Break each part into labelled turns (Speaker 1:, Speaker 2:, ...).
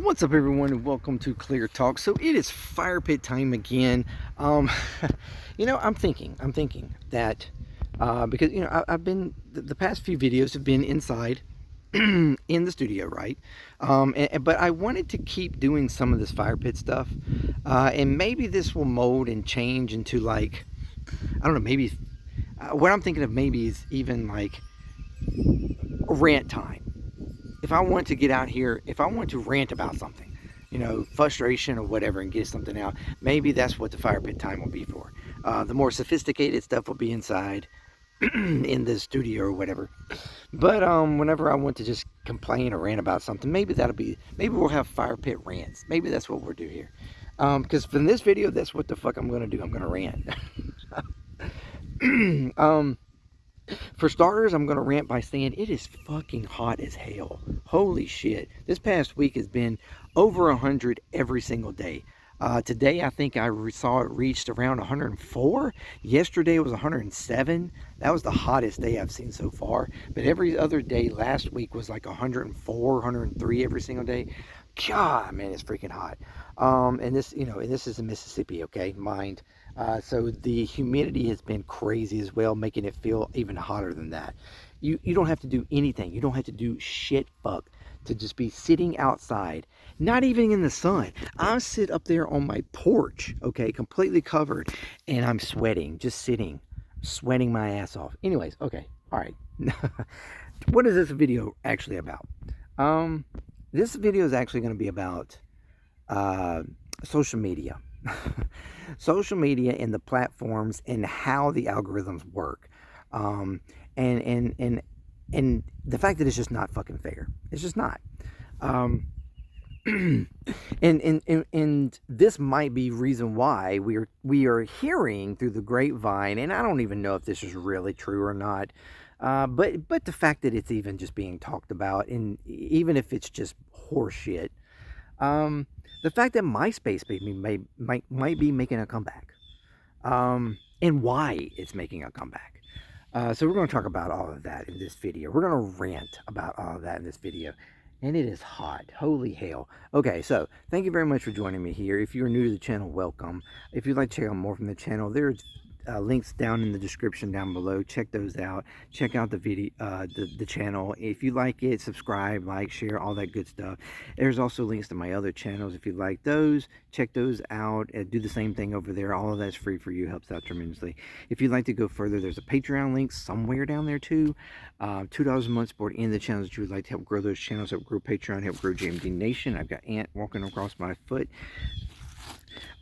Speaker 1: What's up, everyone, and welcome to ClearTalk. So it is Firepit time again. Um, I'm thinking that because I've been the past few videos have been inside in the studio, right? But I wanted to keep doing some of this Firepit stuff, and maybe this will mold and change into like I don't know, maybe what I'm thinking of maybe is even like rant time. If I want to get out here, if I want to rant about something, frustration or whatever, and get something out, maybe that's what the fire pit time will be for. The more sophisticated stuff will be inside in the studio or whatever. But whenever I want to just complain or rant about something, maybe we'll have fire pit rants. Maybe that's what we'll do here. Because from this video, that's what the fuck I'm gonna do. I'm gonna rant. um, For starters, I'm going to rant by saying it is fucking hot as hell. Holy shit. This past week has been over 100 every single day. Today, I think I saw it reached around 104. Yesterday was 107. That was the hottest day I've seen so far. But every other day last week was like 104, 103 every single day. God, man, it's freaking hot. And this is in Mississippi, okay? Mind. So the humidity has been crazy as well, making it feel even hotter than that. You don't have to do anything. You don't have to do shit fuck to just be sitting outside, not even in the sun. I sit up there on my porch, okay, completely covered, and I'm sweating, just sitting, sweating my ass off. Anyways, okay, all right. What is this video actually about? This video is actually going to be about social media. Social media and the platforms and how the algorithms work, and the fact that it's just not fucking fair. It's just not. um, and this might be reason why we are hearing through the grapevine, and I don't even know if this is really true or not. But the fact that it's even just being talked about, and even if it's just horseshit, um, the fact that MySpace might be making a comeback, and why it's making a comeback. So we're going to talk about all of that in this video. We're going to rant about all of that in this video. And it is hot. Holy hell. Okay, so thank you very much for joining me here. If you're new to the channel, welcome. If you'd like to check out more from the channel, there's links down in the description down below. Check those out. Check out the video, the channel. If you like it, subscribe, like, share, all that good stuff. There's also links to my other channels. If you like those, check those out. Do the same thing over there. All of that's free for you. Helps out tremendously. If you'd like to go further, there's a Patreon link somewhere down there too. $2 a month support in the channels that you would like to help grow those channels, help grow Patreon, help grow JMD Nation. I've got Ant walking across my foot.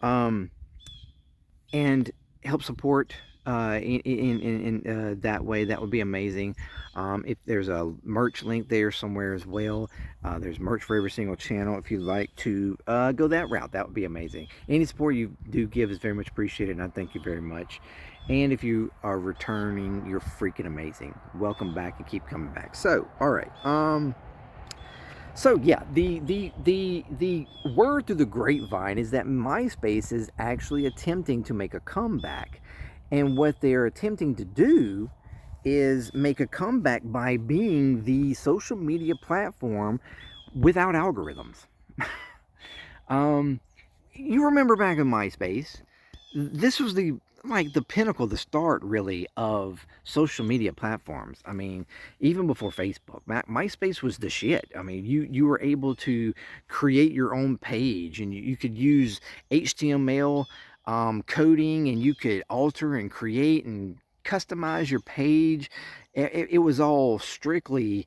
Speaker 1: And help support in that way. That would be amazing. If there's a merch link there somewhere as well, there's merch for every single channel. If you'd like to go that route, that would be amazing. Any support you do give is very much appreciated, and I thank you very much. And if you are returning, you're freaking amazing. Welcome back and keep coming back. So, all right. So yeah, the word through the grapevine is that MySpace is actually attempting to make a comeback. And what they're attempting to do is make a comeback by being the social media platform without algorithms. You remember back in MySpace, this was the pinnacle, the start really of social media platforms. I mean, even before Facebook, MySpace was the shit. I mean, you were able to create your own page, and you could use HTML coding, and you could alter and create and customize your page. It was all strictly,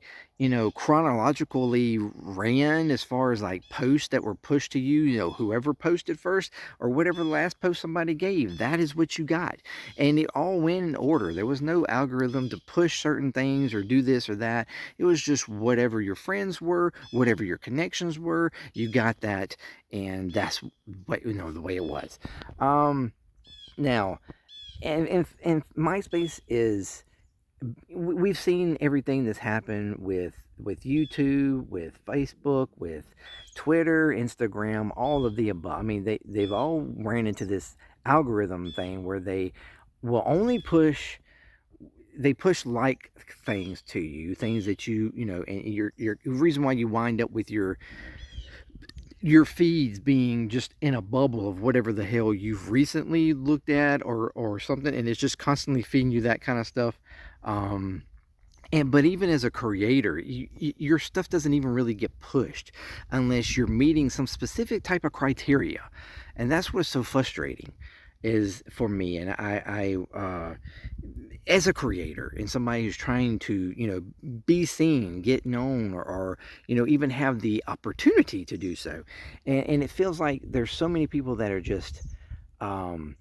Speaker 1: chronologically ran as far as like posts that were pushed to you, whoever posted first or whatever the last post somebody gave, that is what you got. And it all went in order. There was no algorithm to push certain things or do this or that. It was just whatever your friends were, whatever your connections were, you got that. And that's what, the way it was. Now, and MySpace is, we've seen everything that's happened with YouTube, with Facebook, with Twitter, Instagram, all of the above. I mean, they've all ran into this algorithm thing where they will only push like things to you, things that and your reason why you wind up with your your feeds being just in a bubble of whatever the hell you've recently looked at or something, and it's just constantly feeding you that kind of stuff. Um, but even as a creator, your stuff doesn't even really get pushed unless you're meeting some specific type of criteria, and that's what's so frustrating is for me. And as a creator and somebody who's trying to, be seen, get known, or even have the opportunity to do so, and it feels like there's so many people that are just um,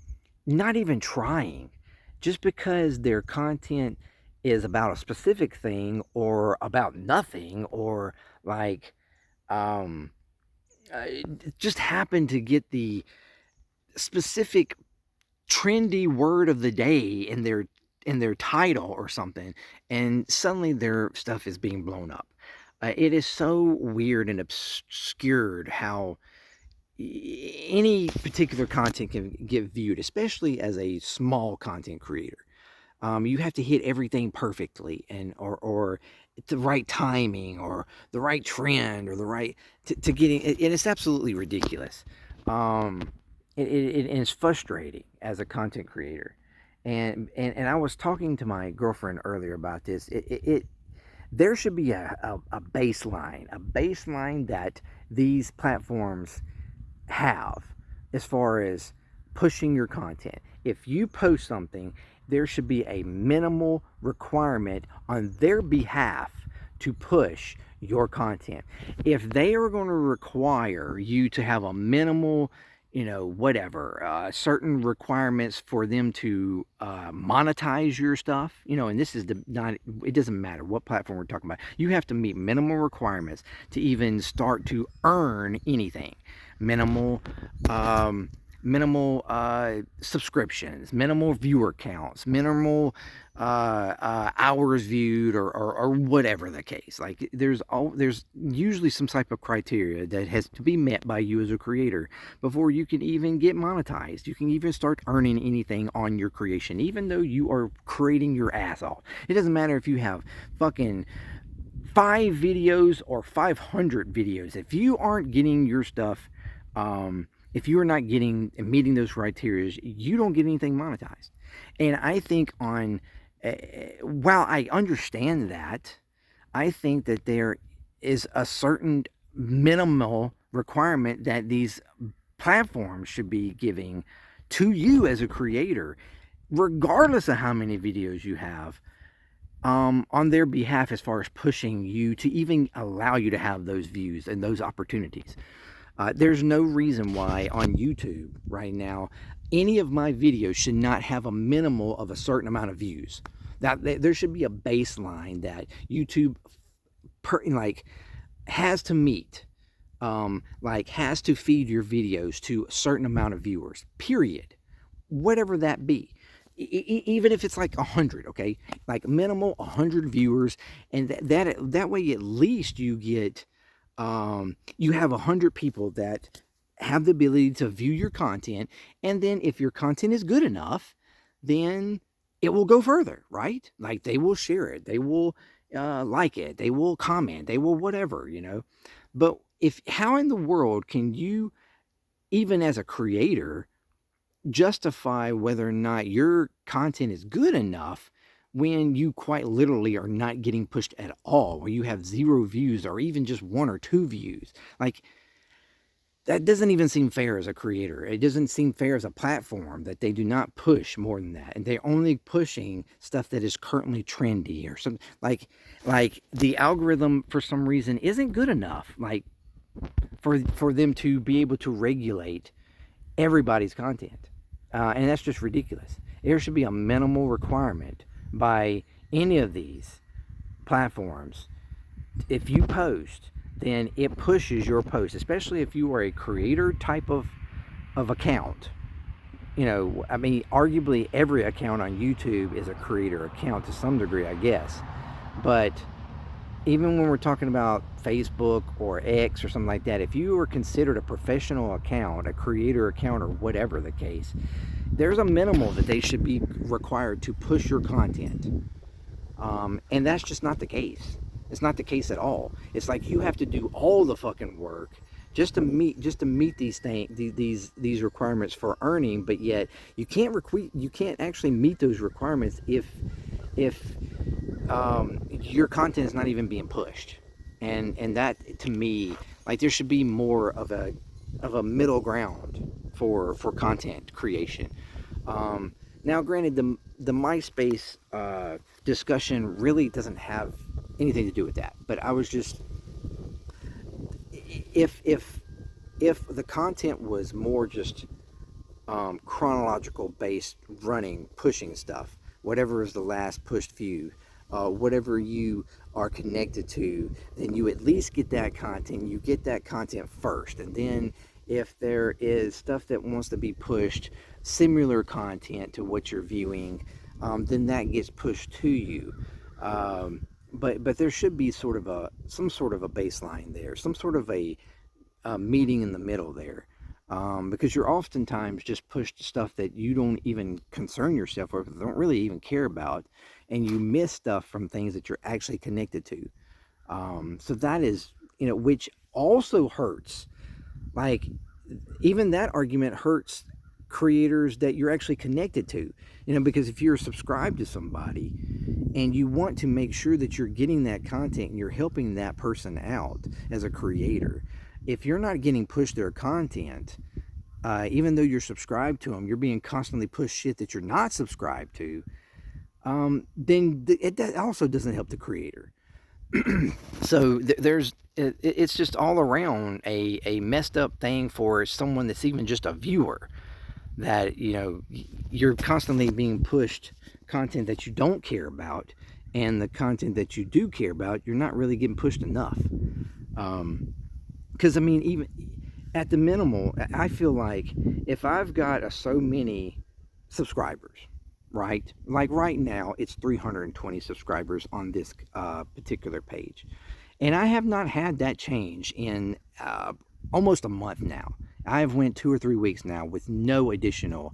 Speaker 1: not even trying, just because their content is about a specific thing or about nothing, or like um, just happen to get the specific trendy word of the day in their title or something, and suddenly their stuff is being blown up. It is so weird and obscured how any particular content can get viewed, especially as a small content creator. You have to hit everything perfectly, and or the right timing, or the right trend, or the right to getting it, and it's absolutely ridiculous. Um, and it's frustrating as a content creator. And I was talking to my girlfriend earlier about this. There should be a baseline that these platforms have as far as pushing your content. If you post something, there should be a minimal requirement on their behalf to push your content. If they are going to require you to have a minimal, whatever, certain requirements for them to monetize your stuff, and this is not, it doesn't matter what platform we're talking about. You have to meet minimal requirements to even start to earn anything. Minimal, subscriptions, minimal viewer counts, minimal hours viewed, or whatever the case. Like there's usually some type of criteria that has to be met by you as a creator before you can even get monetized. You can even start earning anything on your creation, even though you are creating your ass off. It doesn't matter if you have fucking 5 videos or 500 videos. If you aren't getting your stuff, if you are not getting and meeting those criteria, you don't get anything monetized. And I think while I understand that, I think that there is a certain minimal requirement that these platforms should be giving to you as a creator, regardless of how many videos you have, on their behalf, as far as pushing you to even allow you to have those views and those opportunities. There's no reason why on YouTube right now any of my videos should not have a minimal of a certain amount of views. That there should be a baseline that YouTube has to meet, has to feed your videos to a certain amount of viewers. Period. Whatever that be. Even if it's like 100, okay, like minimal 100 viewers, and that way at least you get you have 100 people that have the ability to view your content, and then if your content is good enough, then it will go further, right? Like they will share it, they will like it, they will comment, they will whatever, But how in the world can you, even as a creator, justify whether or not your content is good enough when you quite literally are not getting pushed at all, where you have 0 views or even just 1 or 2 views? Like, that doesn't even seem fair as a creator. It doesn't seem fair as a platform that they do not push more than that, and they're only pushing stuff that is currently trendy or something. Like the algorithm for some reason isn't good enough, like for them to be able to regulate everybody's content. And that's just ridiculous. There should be a minimal requirement by any of these platforms. If you post, then it pushes your post, especially if you are a creator type of account. Arguably every account on YouTube is a creator account to some degree, I guess. But even when we're talking about Facebook or X or something like that, if you are considered a professional account, a creator account, or whatever the case, there's a minimal that they should be required to push your content. And that's just not the case. It's not the case at all. It's like you have to do all the fucking work just to meet these requirements for earning, but yet you can't actually meet those requirements if your content is not even being pushed. And that, to me, like, there should be more of a middle ground for content creation. Now, granted, the MySpace discussion really doesn't have anything to do with that, but I was just, if the content was more just chronological based, running, pushing stuff, whatever is the last pushed view, whatever you are connected to, then you at least get that content. You get that content first, and then if there is stuff that wants to be pushed, similar content to what you're viewing, then that gets pushed to you. But there should be some sort of a baseline there, some sort of a meeting in the middle there, because you're oftentimes just pushed stuff that you don't even concern yourself with, don't really even care about, and you miss stuff from things that you're actually connected to. So that is, which also hurts. Like, even that argument hurts creators that you're actually connected to, because if you're subscribed to somebody and you want to make sure that you're getting that content and you're helping that person out as a creator, if you're not getting pushed their content, even though you're subscribed to them, you're being constantly pushed shit that you're not subscribed to, then that also doesn't help the creator. So it's just all around a messed up thing for someone that's even just a viewer, that you're constantly being pushed content that you don't care about, and the content that you do care about, you're not really getting pushed enough. Because even at the minimal, I feel like if I've got so many subscribers, right? Like right now, it's 320 subscribers on this particular page. And I have not had that change in almost a month now. I have went 2 or 3 weeks now with no additional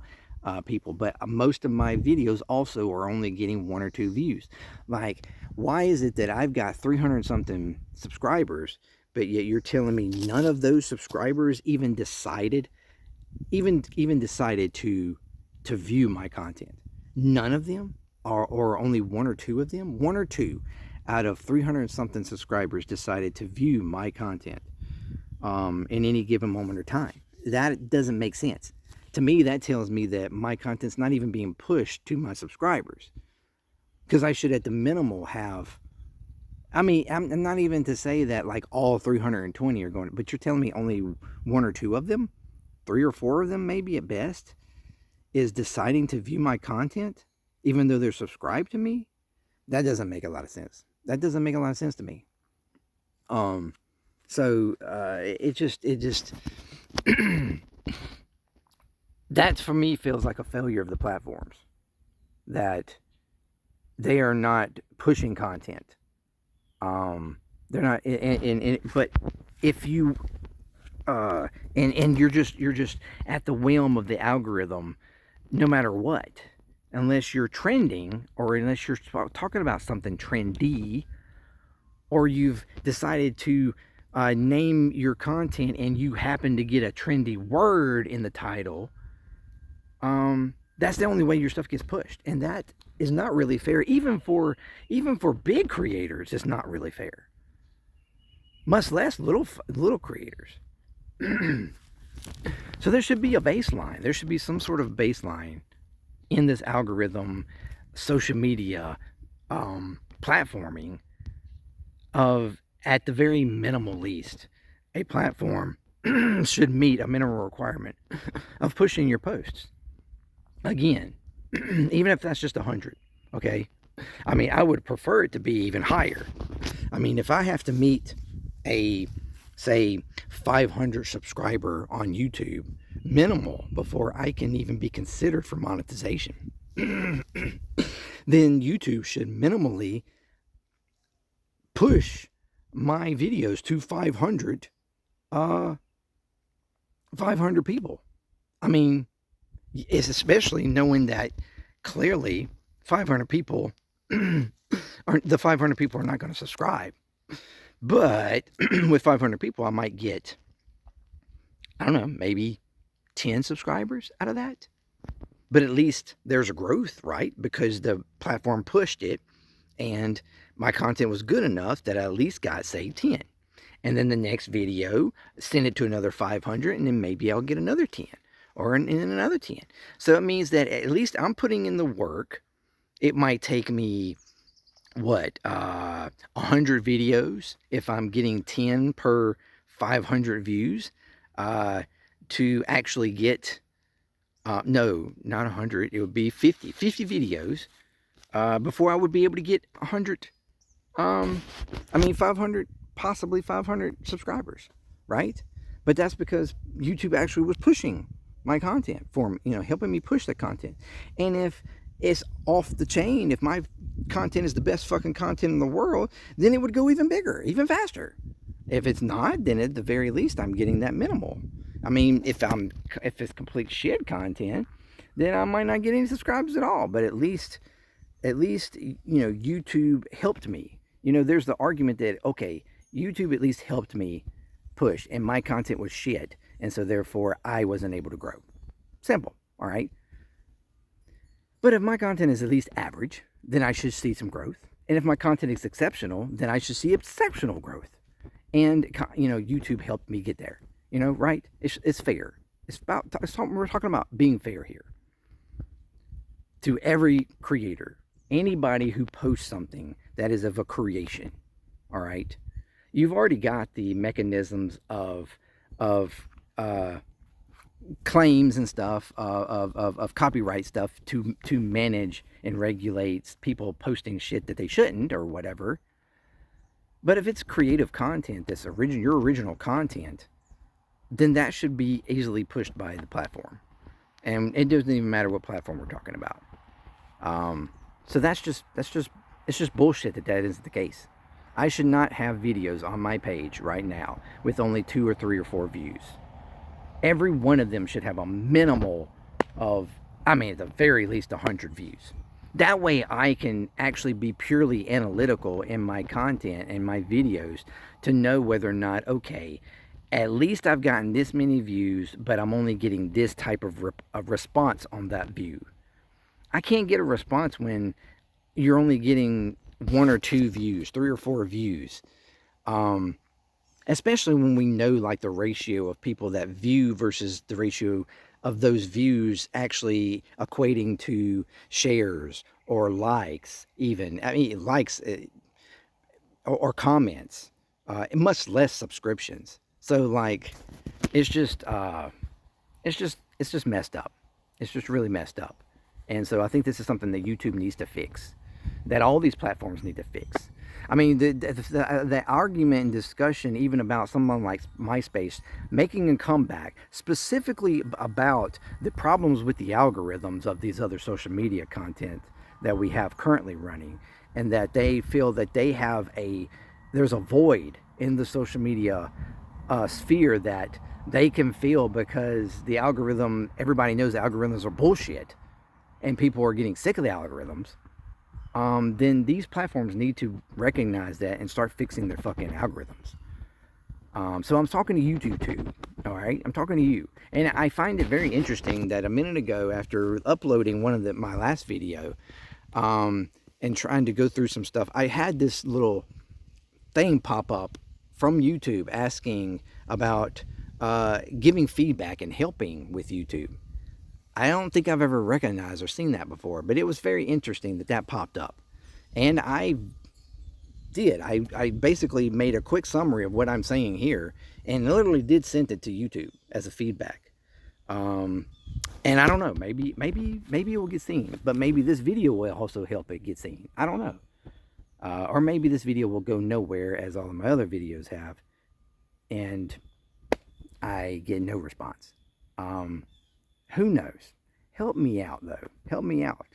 Speaker 1: people, but most of my videos also are only getting 1 or 2 views. Like, why is it that I've got 300 something subscribers, but yet you're telling me none of those subscribers even decided to view my content? None of them, or only 1 or 2 of them? 1 or 2 out of 300 something subscribers decided to view my content in any given moment or time. That doesn't make sense. To me, that tells me that my content's not even being pushed to my subscribers. Because I should, at the minimal, have... I'm not even to say that like all 320 are going... But you're telling me only 1 or 2 of them, 3 or 4 of them maybe at best, is deciding to view my content, even though they're subscribed to me? That doesn't make a lot of sense. That doesn't make a lot of sense to me. So it just that for me feels like a failure of the platforms, that they are not pushing content. They're not, but if you and you're just at the whim of the algorithm, no matter what, unless you're trending, or unless you're talking about something trendy, or you've decided to name your content and you happen to get a trendy word in the title, that's the only way your stuff gets pushed. And that is not really fair. Even for big creators, it's not really fair. Much less little creators. So there should be a baseline. There should be some sort of baseline in this algorithm, social media, platforming, of, at the very minimal least, a platform should meet a minimum requirement of pushing your posts. Again, even if that's just 100, okay? I would prefer it to be even higher. If I have to meet a, say, 500 subscriber on YouTube minimal before I can even be considered for monetization, then YouTube should minimally push my videos to 500 people. It's especially knowing that clearly 500 people the 500 people are not going to subscribe. But with 500 people, I might get I don't know, maybe 10 subscribers out of that. But at least there's a growth, right? Because the platform pushed it and my content was good enough that I at least got, say, 10. And then the next video, send it to another 500, and then maybe I'll get another 10 or another 10. So it means that at least I'm putting in the work. It might take me, what, 100 videos if I'm getting 10 per 500 views to actually get, no, not 100, it would be 50 videos before I would be able to get 100, 500, possibly 500 subscribers, right? But that's because YouTube actually was pushing my content for me, helping me push the content. And if it's off the chain, if my content is the best fucking content in the world, then it would go even bigger, even faster. If it's not, then at the very least, I'm getting that minimal. I mean, if it's complete shit content, then I might not get any subscribers at all. But at least, YouTube helped me. There's the argument that, okay, YouTube at least helped me push, and my content was shit, and so therefore I wasn't able to grow. Simple, all right? But if my content is at least average, then I should see some growth. And if my content is exceptional, then I should see exceptional growth. And, YouTube helped me get there. Right? It's fair. We're talking about being fair here. To every creator, anybody who posts something that is of a creation, all right? You've already got the mechanisms of claims and stuff, of copyright stuff to manage and regulate people posting shit that they shouldn't or whatever. But if it's creative content, that's your original content, then that should be easily pushed by the platform. And it doesn't even matter what platform we're talking about. So it's just bullshit that isn't the case. I should not have videos on my page right now with only 2 or 3 or 4 views. Every one of them should have a minimal of, at the very least 100 views. That way I can actually be purely analytical in my content and my videos to know whether or not, okay, at least I've gotten this many views, but I'm only getting this type of response on that view. I can't get a response when you're only getting 1 or 2 views, 3 or 4 views. Especially when we know like the ratio of people that view versus the ratio of those views actually equating to shares or likes, even. Likes or comments, much less subscriptions. So like, it's just messed up. It's just really messed up. And so I think this is something that YouTube needs to fix, that all these platforms need to fix. The argument and discussion even about someone like MySpace making a comeback, specifically about the problems with the algorithms of these other social media content that we have currently running, and that they feel that there's a void in the social media sphere that they can feel because the algorithm, everybody knows the algorithms are bullshit and people are getting sick of the algorithms. Then these platforms need to recognize that and start fixing their fucking algorithms. So I'm talking to you too, all right? I'm talking to you. And I find it very interesting that a minute ago, after uploading one of my last video, and trying to go through some stuff, I had this little thing pop up from YouTube asking about giving feedback and helping with YouTube. I don't think I've ever recognized or seen that before, but it was very interesting that popped up. And I basically made a quick summary of what I'm saying here and literally did send it to YouTube as a feedback. And I don't know, maybe it will get seen, but maybe this video will also help it get seen. I don't know. Or maybe this video will go nowhere as all of my other videos have, and I get no response. Who knows? Help me out, though. Help me out.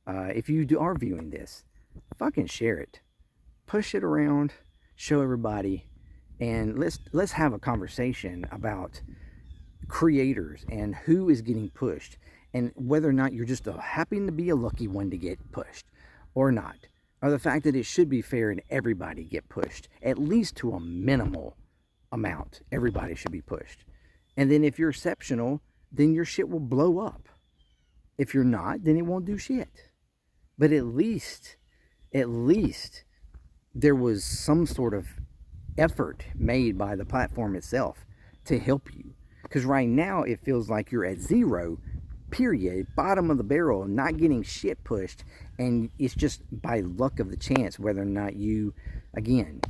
Speaker 1: If you are viewing this, fucking share it. Push it around. Show everybody. And let's have a conversation about creators and who is getting pushed, and whether or not you're just happen to be a lucky one to get pushed or not. Or the fact that it should be fair and everybody get pushed, at least to a minimal amount. Everybody should be pushed. And then if you're exceptional, then your shit will blow up. If you're not, then it won't do shit. But at least there was some sort of effort made by the platform itself to help you. Because right now it feels like you're at zero, period, bottom of the barrel, not getting shit pushed, and it's just by luck of the chance whether or not you, again,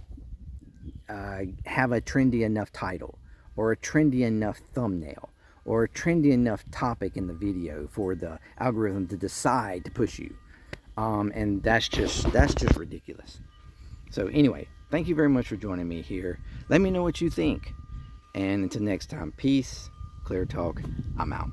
Speaker 1: have a trendy enough title, or a trendy enough thumbnail, or a trendy enough topic in the video for the algorithm to decide to push you. And that's just ridiculous. So anyway, thank you very much for joining me here. Let me know what you think. And until next time, peace, clear talk, I'm out.